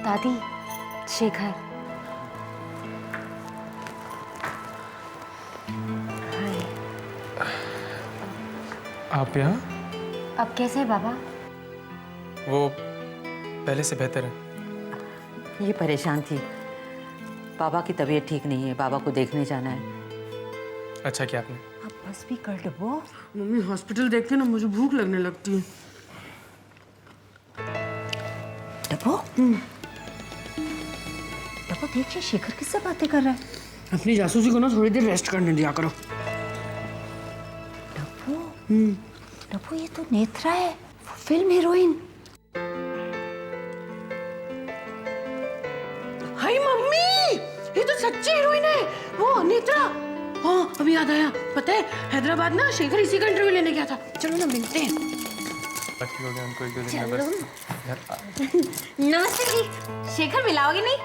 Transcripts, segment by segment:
दादी, शेखर। आप यहाँ? अब कैसे है बाबा? वो पहले से बेहतर है। ये परेशान थी, बाबा की तबीयत ठीक नहीं है, बाबा को देखने जाना है। अच्छा किया आपने। अब बस भी कर डब्बो। मम्मी हॉस्पिटल देख के ना मुझे भूख लगने लगती है। डब्बो, डब्बो देखिए शेखर किससे बातें कर रहा है। अपनी जासूसी को ना थोड़ी देर रेस्ट करने दिया करो। डब्बो, डब्बो ये तो नेत्रा है, वो फिल्म हीरोइन। हाय मम्मी, ये तो सच्ची हीरोइन है, वो नेत्रा। हाँ अभी याद आया, पता है हैदराबाद ना शेखर इसी का इंटरव्यू लेने गया था। चलो ना मिलते हैं। बाकी हो गया उनको एक दो दिन में बस। नमस्ते जी, शेखर मिलाओगे नहीं?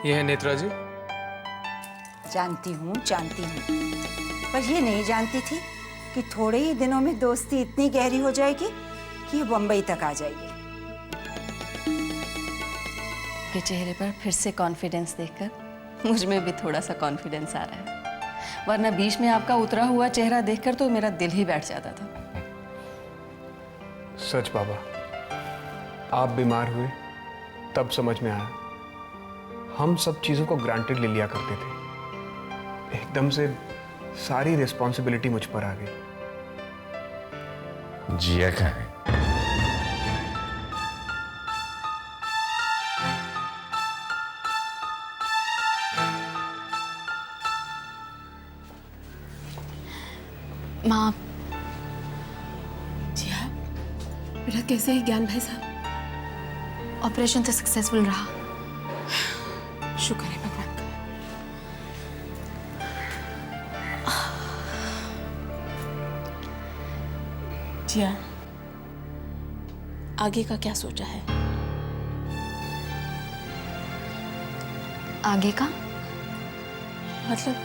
ये है नेत्रा जी। जानती हूँ, पर ये नहीं जानती थी कि थोड़े ही दिनों में दोस्ती इतनी गहरी हो जाएगी कि ये बम्बई तक आ जाएगी। के चेहरे पर फिर से कॉन्फिडेंस देखकर मुझ में भी थोड़ा सा कॉन्फिडेंस आ रहा है, वरना बीच में आपका उतरा हुआ चेहरा देखकर तो मेरा दिल ही बैठ जाता था। सच बाबा, आप बीमार हुए तब समझ में आया, हम सब चीजों को ग्रांटेड ले लिया करते थे। एकदम से सारी रिस्पॉन्सिबिलिटी मुझ पर आ गई। जिया कहाँ है? माँ, जिया, बेटा कैसे है ज्ञान भाई साहब? ऑपरेशन तो सक्सेसफुल रहा। शुक्र है भगवान का। जिया, आगे का क्या सोचा है? आगे का मतलब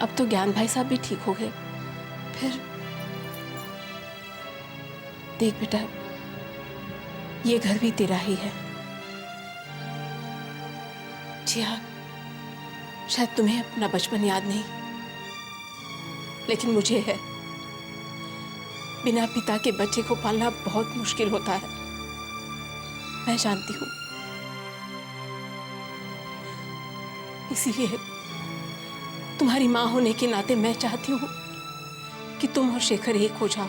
अब तो ज्ञान भाई साहब भी ठीक हो गए, फिर देख बेटा, ये घर भी तेरा ही है। जिया, शायद तुम्हें अपना बचपन याद नहीं, लेकिन मुझे है। बिना पिता के बच्चे को पालना बहुत मुश्किल होता है, मैं जानती हूँ। इसीलिए तुम्हारी माँ होने के नाते मैं चाहती हूँ कि तुम और शेखर एक हो जाओ।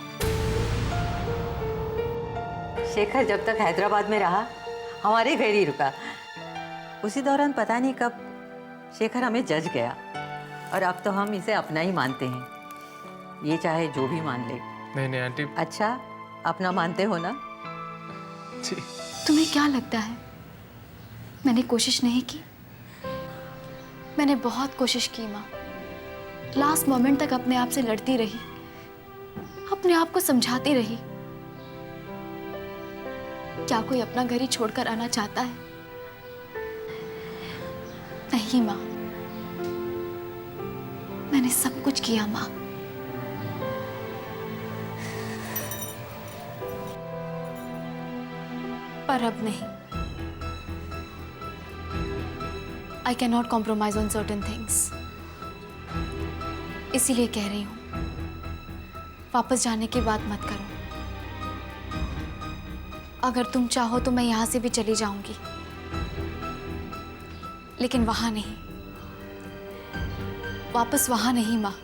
शेखर जब तक हैदराबाद में रहा, हमारे घर ही रुका। उसी दौरान पता नहीं कब शेखर हमें जज गया, और अब तो हम इसे अपना ही मानते हैं, ये चाहे जो भी मान ले। नहीं नहीं आंटी। अच्छा, अपना मानते हो ना? जी। तुम्हें क्या लगता है मैंने कोशिश नहीं की? मैंने बहुत कोशिश की माँ, लास्ट मोमेंट तक अपने आप से लड़ती रही, अपने आप को समझाती रही। क्या कोई अपना घर ही छोड़कर आना चाहता है? नहीं माँ, मैंने सब कुछ किया माँ। पर अब नहीं। I cannot compromise on certain things. इसीलिए कह रही हूँ, वापस जाने की बात मत करो। अगर तुम चाहो तो मैं यहाँ से भी चली जाऊंगी, लेकिन वहां नहीं, वापस वहां नहीं माँ।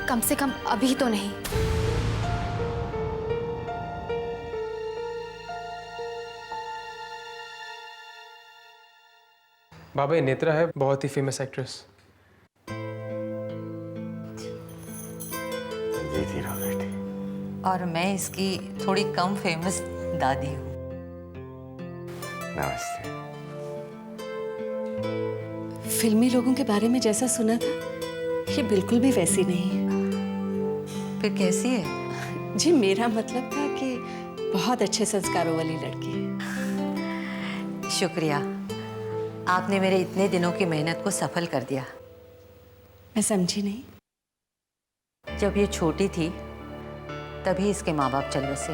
कम से कम अभी तो नहीं। बाबा, ये नेत्रा है, बहुत ही फेमस एक्ट्रेस। जीती रहो बेटी। और मैं इसकी थोड़ी कम फेमस दादी हूँ। नमस्ते। फिल्मी लोगों के बारे में जैसा सुना था, ये बिल्कुल भी वैसी नहीं है। फिर कैसी है? जी, मेरा मतलब था कि बहुत अच्छे संस्कारों वाली लड़की है। शुक्रिया, आपने मेरे इतने दिनों की मेहनत को सफल कर दिया। मैं समझी नहीं। जब ये छोटी थी तभी इसके माँ बाप चल बसे।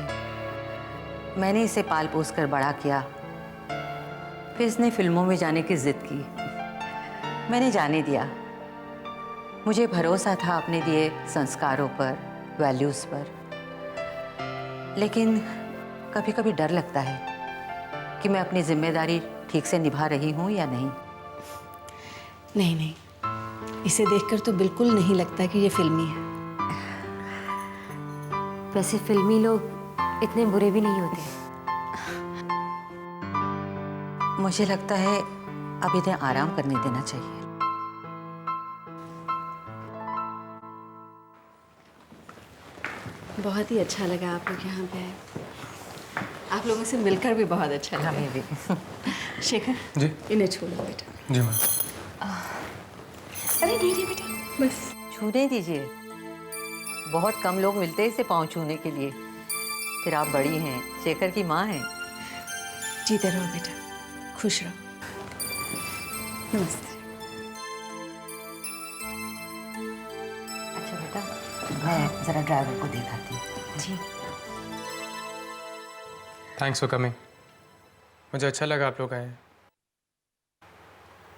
मैंने इसे पाल पोस कर बड़ा किया, फिर इसने फिल्मों में जाने की जिद की। मैंने जाने दिया। मुझे भरोसा था अपने दिए संस्कारों पर, वैल्यूज़ पर। लेकिन कभी कभी डर लगता है कि मैं अपनी जिम्मेदारी ठीक से निभा रही हूँ या नहीं। नहीं नहीं, इसे देखकर तो बिल्कुल नहीं लगता कि ये फिल्मी है। वैसे फिल्मी लोग इतने बुरे भी नहीं होते। मुझे लगता है अब इन्हें आराम करने देना चाहिए। बहुत ही अच्छा लगा आप लोग यहाँ पे आए। आप लोगों से मिलकर भी बहुत अच्छा लगा। हमें भी। शेखर जी इन्हें छोड़ो बेटा। जी मैम। अरे नहीं नहीं बेटा, बस छूने दीजिए। बहुत कम लोग मिलते हैं इसे पाँव छूने के लिए। फिर आप बड़ी हैं, शेखर की माँ हैं। जीते रहो बेटा, खुश रहो। नमस्ते। अच्छा बेटा, मैं ज़रा ड्राइवर को दिखाती हूँ। जी थैंक्स फॉर कमिंग। मुझे अच्छा लगा आप लोग आए। I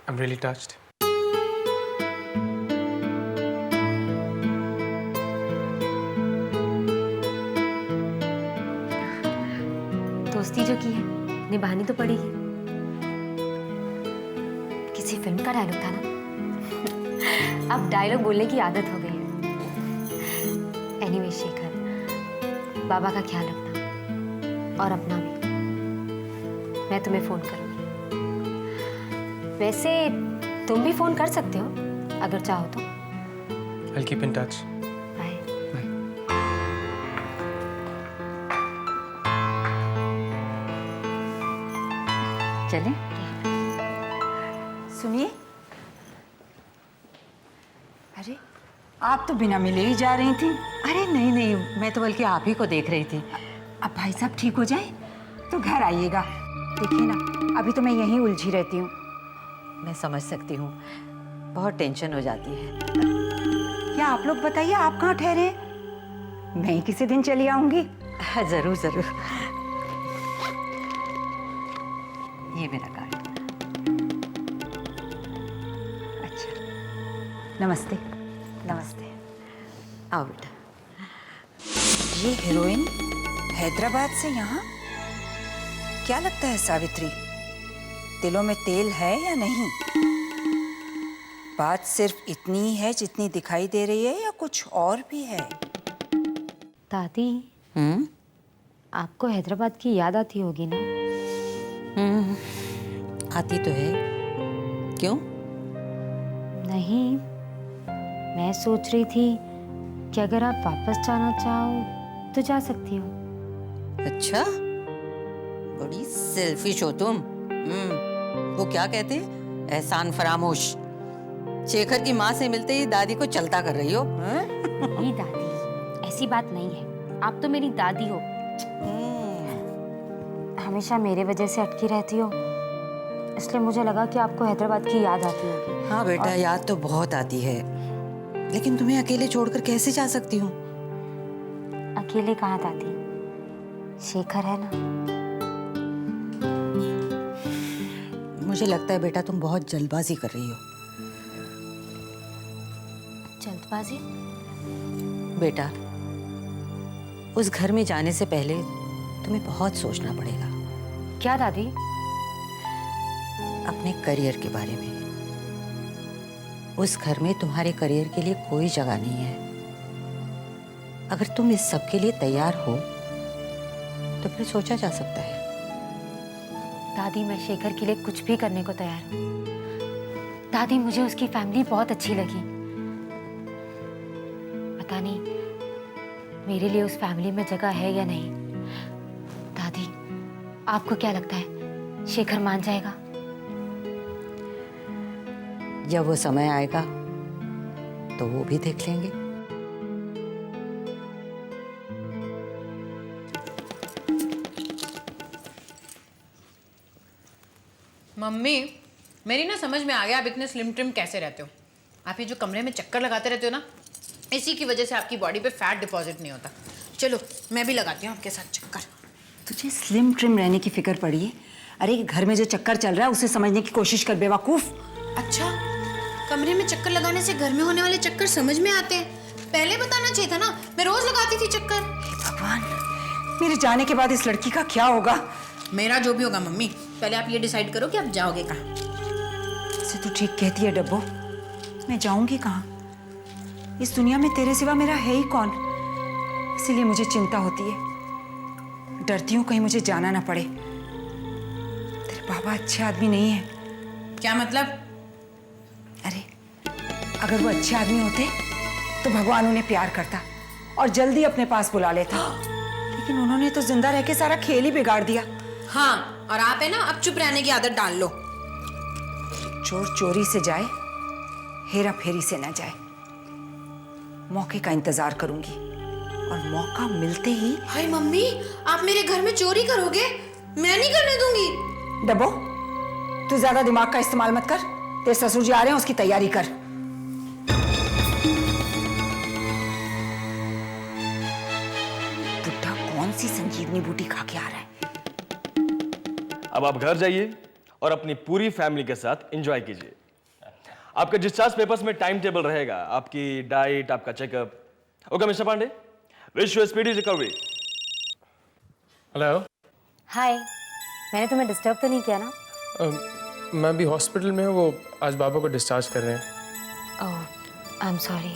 am really touched. दोस्ती जो की है निभानी तो पड़ेगी। किसी फिल्म का डायलॉग था ना। अब डायलॉग बोलने की आदत हो गई है। एनीवे शेखर, बाबा का ख्याल रखना और अपना भी। मैं तुम्हें फोन करूंगी। वैसे तुम भी फोन कर सकते हो अगर चाहो तो। I'll keep in touch. Bye. चलें? सुनिए, अरे आप तो बिना मिले ही जा रही थी। अरे नहीं नहीं, मैं तो बल्कि आप ही को देख रही थी। अब भाई साहब ठीक हो जाए तो घर आइएगा। देखिए ना, अभी तो मैं यहीं उलझी रहती हूँ। मैं समझ सकती हूँ, बहुत टेंशन हो जाती है। या आप लोग बताइए, आप कहाँ ठहरे? मैं ही किसी दिन चली आऊँगी। ज़रूर ज़रूर। ये मेरा कार्ड। अच्छा, नमस्ते। नमस्ते। आओ बेटा। ये हीरोइन हैदराबाद से यहाँ? क्या लगता है सावित्री, दिलों में तेल है या नहीं? बात सिर्फ इतनी ही है जितनी दिखाई दे रही है, या कुछ और भी है? दादी, आपको हैदराबाद की याद आती होगी ना? आती तो है। क्यों? नहीं, मैं सोच रही थी कि अगर आप वापस जाना चाहो तो जा सकती हो। अच्छा, बड़ी सेल्फिश हो तुम। वो क्या कहते हैं, एहसान फरामोश। शेखर की माँ से मिलते ही दादी को चलता कर रही हो। नहीं दादी, ऐसी बात नहीं है। आप तो मेरी दादी हो। हमेशा मेरे वजह से अटकी रहती हो, इसलिए मुझे लगा कि आपको हैदराबाद की याद आती होगी। हाँ बेटा, याद तो बहुत आती है, लेकिन तुम्हें अकेले छोड़कर कैसे जा सकती हूँ? अकेले कहाँ दादी, शेखर है ना। मुझे लगता है बेटा तुम बहुत जल्दबाजी कर रही हो। जल्दबाजी? बेटा, उस घर में जाने से पहले तुम्हें बहुत सोचना पड़ेगा। क्या दादी? अपने करियर के बारे में। उस घर में तुम्हारे करियर के लिए कोई जगह नहीं है। अगर तुम इस सब के लिए तैयार हो तो फिर सोचा जा सकता है। दादी, मैं शेखर के लिए कुछ भी करने को तैयार हूँ। दादी, मुझे उसकी फैमिली बहुत अच्छी लगी। पता नहीं मेरे लिए उस फैमिली में जगह है या नहीं। दादी, आपको क्या लगता है, शेखर मान जाएगा? जब वो समय आएगा तो वो भी देख लेंगे। मम्मी, मेरी ना समझ में आ गया आप इतने स्लिम ट्रिम कैसे रहते हो। आप ये जो कमरे में चक्कर लगाते रहते हो ना, इसी की वजह से आपकी बॉडी पे फैट डिपॉजिट नहीं होता। चलो मैं भी लगाती हूँ आपके साथ चक्कर। तुझे स्लिम ट्रिम रहने की फिक्र पड़ी है? अरे घर में जो चक्कर चल रहा है उसे समझने की कोशिश कर बेवकूफ। अच्छा, कमरे में चक्कर लगाने से घर में होने वाले चक्कर समझ में आते हैं। पहले बताना चाहिए था ना, मैं रोज लगाती थी चक्कर। भगवान, मेरे जाने के बाद इस लड़की का क्या होगा? मेरा जो भी होगा मम्मी, पहले आप ये डिसाइड करो कि आप जाओगे कहाँ। से तू ठीक कहती है डब्बो, मैं जाऊंगी कहाँ? इस दुनिया में तेरे सिवा मेरा है ही कौन? इसीलिए मुझे चिंता होती है, डरती हूँ कहीं मुझे जाना ना पड़े। तेरे बाबा अच्छे आदमी नहीं है। क्या मतलब? अरे अगर वो अच्छे आदमी होते तो भगवान उन्हें प्यार करता और जल्दी अपने पास बुला लेता, लेकिन उन्होंने तो जिंदा रह के सारा खेल ही बिगाड़ दिया। हाँ, और आप है ना, अब चुप रहने की आदत डाल लो। चोर चोरी से जाए, हेरा फेरी से ना जाए। मौके का इंतजार करूंगी और मौका मिलते ही। हाय मम्मी, आप मेरे घर में चोरी करोगे? मैं नहीं करने दूंगी। डब्बो, तू ज्यादा दिमाग का इस्तेमाल मत कर। तेरे ससुर जी आ रहे हैं, उसकी तैयारी कर। बुड्ढा कौन सी संजीवनी बूटी खा के आ रहा है? अब आप घर जाइए और अपनी पूरी फैमिली के साथ एंजॉय कीजिए। आपके डिस्चार्ज पेपर्स में टाइम टेबल रहेगा, आपकी डाइट, आपका checkup. Okay mister Pandey, wish you speedy recovery. Hello. Hi, मैंने तुम्हें डिस्टर्ब तो नहीं किया ना? मैं अभी हॉस्पिटल में हूँ, वो आज बाबा को डिस्चार्ज कर रहे हैं। ओह, आई एम सॉरी।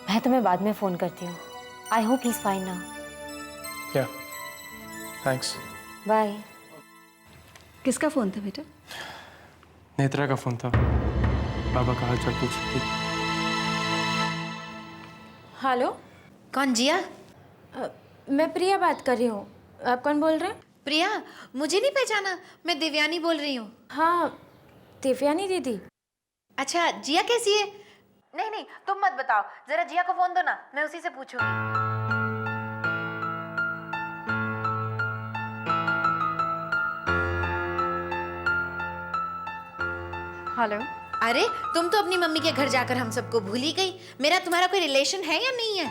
मैं तुम्हें बाद में फ़ोन करती हूँ। I hope he is fine now. क्या? थैंक्स। बाय। किसका फ़ोन था बेटा? नेत्रा का फ़ोन था, बाबा का हाल चाल पूछ रही थी। हेलो, कौन? जिया? मैं प्रिया बात कर रही हूँ। आप कौन बोल रहे हैं? प्रिया, मुझे नहीं पहचाना? मैं देवयानी बोल रही हूँ। हाँ, देवयानी दीदी। अच्छा, जिया कैसी है? नहीं नहीं, तुम मत बताओ, जरा जिया को फ़ोन दो ना, मैं उसी से पूछूंगी। हेलो। अरे, तुम तो अपनी मम्मी के घर जाकर हम सबको भूल ही गई। मेरा तुम्हारा कोई रिलेशन है या नहीं है?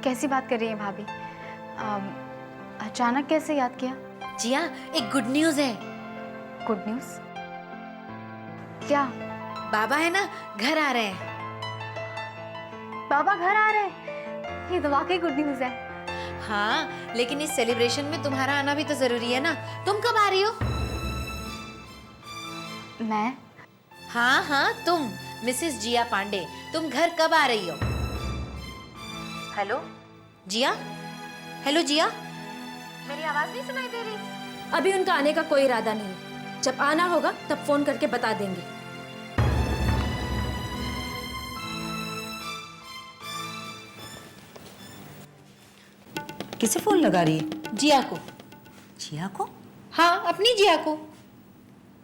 कैसी बात कर रही हैं भाभी? अचानक कैसे याद किया? जिया, एक गुड न्यूज़ है। Good news? क्या? बाबा है ना, घर आ रहे हैं। बाबा घर आ रहे हैं? ये तो वाकई गुड न्यूज़ है। हाँ, लेकिन इस सेलिब्रेशन में तुम्हारा आना भी तो जरूरी है ना। तुम कब आ रही हो? मैं? हाँ हाँ, तुम मिसेस जिया पांडे, तुम घर कब आ रही हो? हेलो जिया? हेलो जिया? मेरी आवाज़ नहीं सुनाई दे रही? अभी उनका आने का कोई इरादा नहीं है। जब आना होगा तब फोन करके बता देंगे। किसे फोन लगा रही है? जिया को। जिया को? हाँ, अपनी जिया को।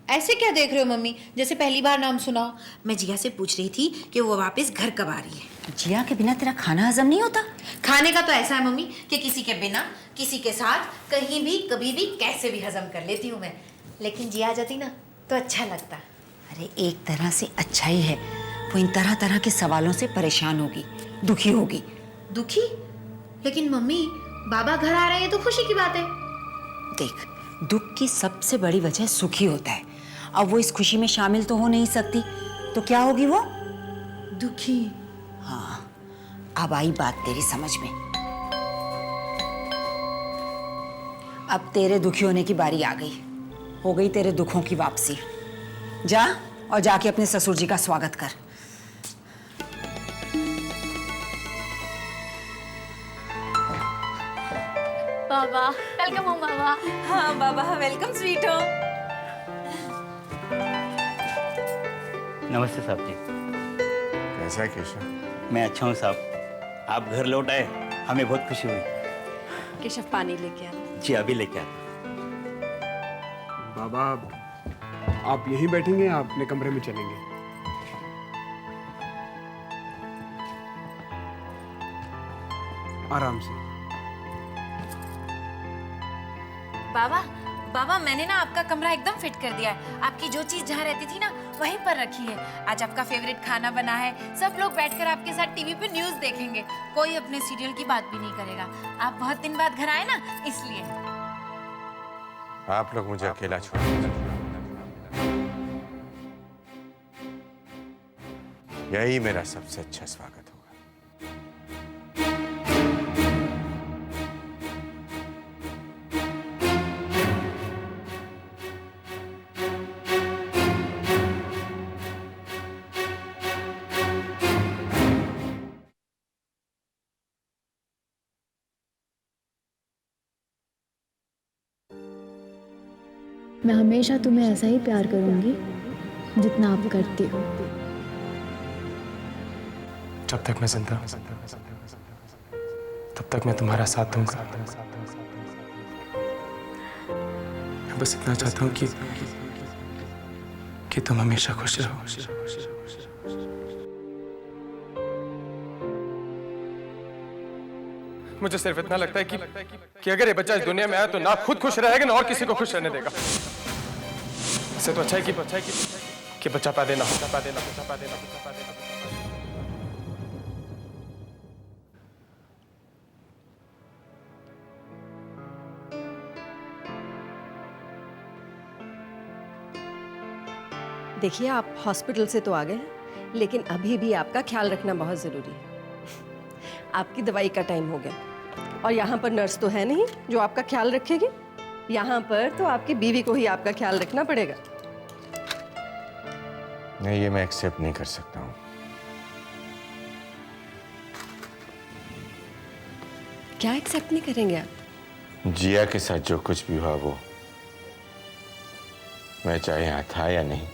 ऐसे क्या देख रहे हो मम्मी, जैसे पहली बार नाम सुना हो? मैं जिया से पूछ रही थी कि वो वापस घर कब आ रही है। जिया के बिना तेरा खाना हजम नहीं होता? खाने का तो ऐसा है मम्मी कि किसी के बिना, किसी के साथ, कहीं भी, कभी भी, कैसे भी हजम कर लेती हूँ मैं। लेकिन जिया आ जाती ना तो अच्छा लगता। अरे एक तरह से अच्छा ही है। वो इन तरह तरह के सवालों से परेशान होगी, दुखी होगी। दुखी? लेकिन मम्मी, बाबा घर आ रहे हैं तो खुशी की बात है। देख, दुख की सबसे बड़ी वजह सुखी होता है। अब वो इस खुशी में शामिल तो हो नहीं सकती, तो क्या होगी वो? दुखी। हाँ, अब आई बात तेरी समझ में। अब तेरे दुखी होने की बारी आ गई। हो गई तेरे दुखों की वापसी। जा और जाके अपने ससुर जी का स्वागत कर। बाबा, वेलकम होम बाबा। हाँ बाबा, वेलकम स्वीट होम। नमस्ते साहब जी। कैसा है केशव? मैं अच्छा हूँ साहब। आप घर लौट आए, हमें बहुत खुशी हुई। केशव, पानी लेके आ। जी अभी लेके आता। बाबा, आप यहीं बैठेंगे या अपने कमरे में चलेंगे? आराम से। बाबा, बाबा मैंने ना आपका कमरा एकदम फिट कर दिया है। आपकी जो चीज जहाँ रहती थी ना वहीं पर रखी है। आज आपका फेवरेट खाना बना है। सब लोग बैठकर आपके साथ टीवी पे न्यूज़ देखेंगे। कोई अपने सीरियल की बात भी नहीं करेगा। आप बहुत दिन बाद घर आए ना, इसलिए। आप लोग मुझे अकेला छोड़ दीजिए। यही मेरा सबसे अच्छा स्वागत होगा। मैं हमेशा तुम्हें ऐसा ही प्यार करूंगी जितना आप करती हो। जब तक मैं जिंदा हूं, तब तक मैं तुम्हारा साथ दूंगा। मैं बस इतना चाहता हूं कि तुम हमेशा खुश रहो। मुझे सिर्फ इतना लगता है कि अगर ये बच्चा इस दुनिया में आया तो ना खुद खुश रहेगा ना और किसी को खुश रहने देगा। इससे तो अच्छा है कि बच्चा पैदा ना हो। देखिए, आप हॉस्पिटल से तो आ गए हैं, लेकिन अभी भी आपका ख्याल रखना बहुत ज़रूरी है। आपकी दवाई का टाइम हो गया और यहाँ पर नर्स तो है नहीं जो आपका ख्याल रखेगी। यहाँ पर तो आपकी बीवी को ही आपका ख्याल रखना पड़ेगा। नहीं, ये मैं एक्सेप्ट नहीं कर सकता हूँ। क्या एक्सेप्ट नहीं करेंगे आप? जिया के साथ जो कुछ भी हुआ वो मैं चाहे यहाँ था या नहीं,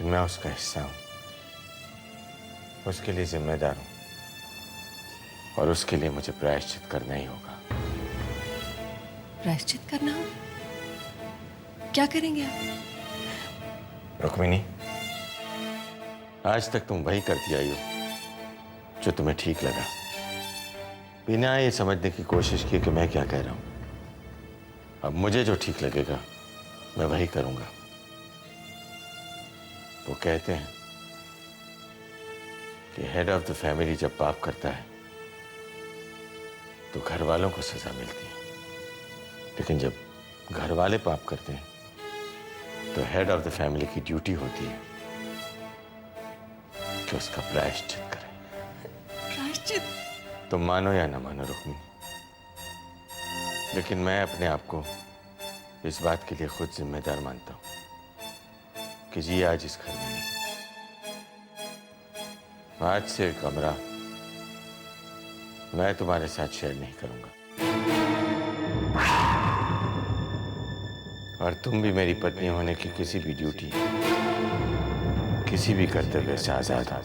मैं उसका हिस्सा हूं, उसके लिए जिम्मेदार हूं और उसके लिए मुझे प्रायश्चित करना ही होगा। प्रायश्चित करना हो? क्या करेंगे आप? रुक्मिणी, आज तक तुम वही करती आई हो जो तुम्हें ठीक लगा, बिना ये समझने की कोशिश की कि मैं क्या कह रहा हूं। अब मुझे जो ठीक लगेगा मैं वही करूंगा। वो कहते हैं कि हेड ऑफ द फैमिली जब पाप करता है तो घर वालों को सजा मिलती है, लेकिन जब घर वाले पाप करते हैं तो हेड ऑफ द फैमिली की ड्यूटी होती है कि उसका प्रायश्चित करें। प्रायश्चित? तुम मानो या ना मानो रुक्मिणी, लेकिन मैं अपने आप को इस बात के लिए खुद जिम्मेदार मानता हूं कि जी आज इस घर में नहीं। आज से कमरा मैं तुम्हारे साथ शेयर नहीं करूंगा और तुम भी मेरी पत्नी होने की किसी भी ड्यूटी, किसी भी कर्तव्य से आजाद हो।